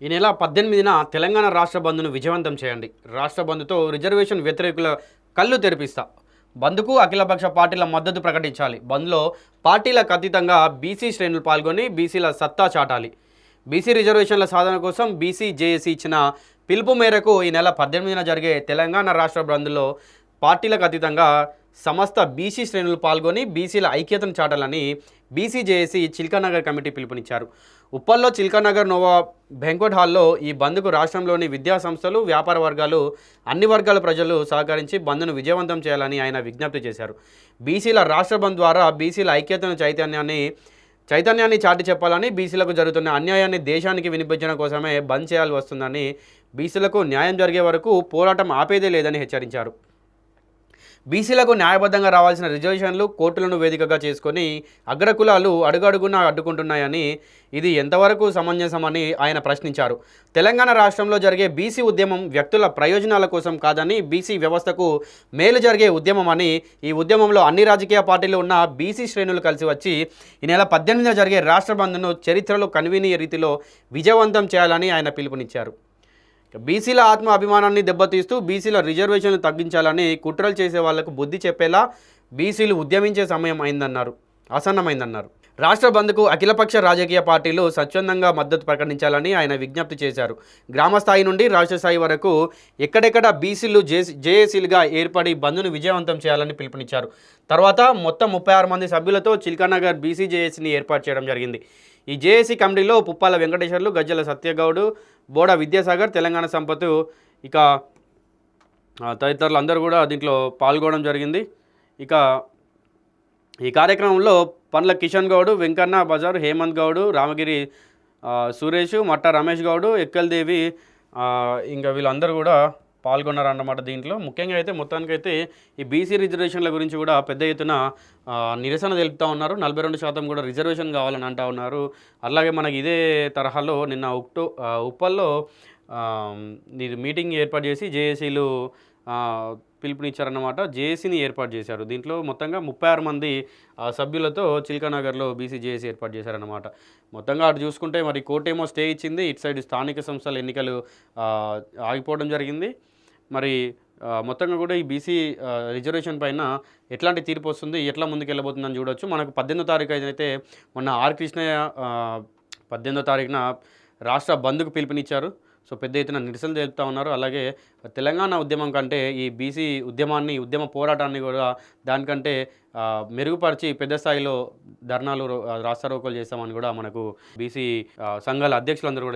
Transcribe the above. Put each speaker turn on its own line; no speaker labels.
ఈ నెల 18న తెలంగాణ రాష్ట్ర బంద్ను విజయవంతం చేయండి. రాష్ట్ర బంద్తో రిజర్వేషన్ వ్యతిరేకుల కళ్ళు తెరిపిస్తా. బంద్కు అఖిలపక్ష పార్టీల మద్దతు ప్రకటించాలి. బంద్లో పార్టీలకు అతీతంగా బీసీ శ్రేణులు పాల్గొని బీసీల సత్తా చాటాలి. బీసీ రిజర్వేషన్ల సాధన కోసం బీసీ జేఏసీ ఇచ్చిన పిలుపు మేరకు ఈ నెల 18న జరిగే తెలంగాణ రాష్ట్ర బంద్లో పార్టీలకు అతీతంగా సమస్త బీసీ శ్రేణులు పాల్గొని బీసీల ఐక్యతను చాటాలని బీసీ జేఏసీ చిల్కానగర్ కమిటీ పిలుపునిచ్చారు. ఉప్పల్లో చిల్కానగర్ నోవా బ్యాంక్వెట్ హాల్లో ఈ బంద్కు రాష్ట్రంలోని విద్యా సంస్థలు, వ్యాపార వర్గాలు, అన్ని వర్గాల ప్రజలు సహకరించి బంద్ను విజయవంతం చేయాలని ఆయన విజ్ఞప్తి చేశారు. బీసీల రాష్ట్ర బంద్ ద్వారా బీసీల ఐక్యతను చైతన్యాన్ని చాటి చెప్పాలని, బీసీలకు జరుగుతున్న అన్యాయాన్ని దేశానికి వినిపించడం కోసమే బంద్ చేయాల్సి వస్తుందని, బీసీలకు న్యాయం జరిగే వరకు పోరాటం ఆపేదే లేదని హెచ్చరించారు. బీసీలకు న్యాయబద్ధంగా రావాల్సిన రిజర్వేషన్లు కోర్టులను వేదికగా చేసుకొని అగ్రకులాలు అడుగడుగునా అడ్డుకుంటున్నాయని, ఇది ఎంతవరకు సమంజసమని ఆయన ప్రశ్నించారు. తెలంగాణ రాష్ట్రంలో జరిగే బీసీ ఉద్యమం వ్యక్తుల ప్రయోజనాల కోసం కాదని, బీసీ వ్యవస్థకు మేలు జరిగే ఉద్యమం అని, ఈ ఉద్యమంలో అన్ని రాజకీయ పార్టీలు ఉన్న బీసీ శ్రేణులు కలిసి వచ్చి ఈ నెల 18న జరిగే రాష్ట్ర బంద్ను చరిత్రలో కన్వీనీయ రీతిలో విజయవంతం చేయాలని ఆయన పిలుపునిచ్చారు. బీసీల ఆత్మ అభిమానాన్ని దెబ్బతీస్తూ బీసీల రిజర్వేషన్లు తగ్గించాలని కుట్రలు చేసే వాళ్లకు బుద్ధి చెప్పేలా బీసీలు ఉద్యమించే సమయం ఆసన్నమైందన్నారు. రాష్ట్ర బంద్కు అఖిలపక్ష రాజకీయ పార్టీలు స్వచ్ఛందంగా మద్దతు ప్రకటించాలని ఆయన విజ్ఞప్తి చేశారు. గ్రామ స్థాయి నుండి రాష్ట్ర స్థాయి వరకు ఎక్కడెక్కడ బీసీలు జేఏసీలుగా ఏర్పడి బంద్ను విజయవంతం చేయాలని పిలుపునిచ్చారు. తర్వాత మొత్తం 36 మంది సభ్యులతో చిల్కానగర్ బీసీ జేఏసీని ఏర్పాటు చేయడం జరిగింది. ఈ జేఏసీ కమిటీలో పుప్పాల వెంకటేశ్వర్లు, గజ్జల సత్యగౌడ్, బోడ విద్యాసాగర్, తెలంగాణ సంపత్, ఇక తదితరులు అందరూ కూడా దీంట్లో పాల్గొనడం జరిగింది. ఇక ఈ కార్యక్రమంలో పండ్ల కిషన్ గౌడ్, వెంకన్న బజార్, హేమంత్ గౌడ్, రామగిరి సురేష్, మట్ట రమేష్ గౌడ్, ఎక్కల్దేవి, ఇంకా వీళ్ళందరూ కూడా పాల్గొన్నారన్నమాట. దీంట్లో ముఖ్యంగా అయితే మొత్తానికైతే ఈ బీసీ రిజర్వేషన్ల గురించి కూడా పెద్ద ఎత్తున నిరసన తెలుపుతూ ఉన్నారు. 42% కూడా రిజర్వేషన్ కావాలని అంటూ ఉన్నారు. అలాగే మనకి ఇదే తరహాలో నిన్న ఉప్పల్లో మీటింగ్ ఏర్పాటు చేసి జేఏసీలు పిలుపునిచ్చారన్నమాట. జేఏసీని ఏర్పాటు చేశారు. దీంట్లో మొత్తంగా 36 మంది సభ్యులతో చిల్కానగర్లో బీసీ జేఏసీ ఏర్పాటు చేశారన్నమాట. మొత్తంగా అటు చూసుకుంటే మరి కోర్టు ఏమో స్టే ఇచ్చింది, ఇటు సైడ్ స్థానిక సంస్థల ఎన్నికలు ఆగిపోవడం జరిగింది. మరి మొత్తంగా కూడా ఈ బీసీ రిజర్వేషన్ పైన ఎట్లాంటి తీర్పు వస్తుంది, ఎట్లా ముందుకు వెళ్ళబోతుందని చూడవచ్చు. మనకు 18వ తారీఖు అయితే మొన్న ఆర్ కృష్ణయ్య 18వ తారీఖున రాష్ట్ర బంద్కు పిలుపునిచ్చారు. సో పెద్ద ఎత్తున నిరసన తెలుపుతూ ఉన్నారు. అలాగే తెలంగాణ ఉద్యమం కంటే ఈ బీసీ ఉద్యమ పోరాటాన్ని కూడా దానికంటే మెరుగుపరిచి పెద్ద స్థాయిలో ధర్నాలు, రాస్తారోకోలు చేస్తామని కూడా మనకు బీసీ సంఘాల అధ్యక్షులందరూ కూడా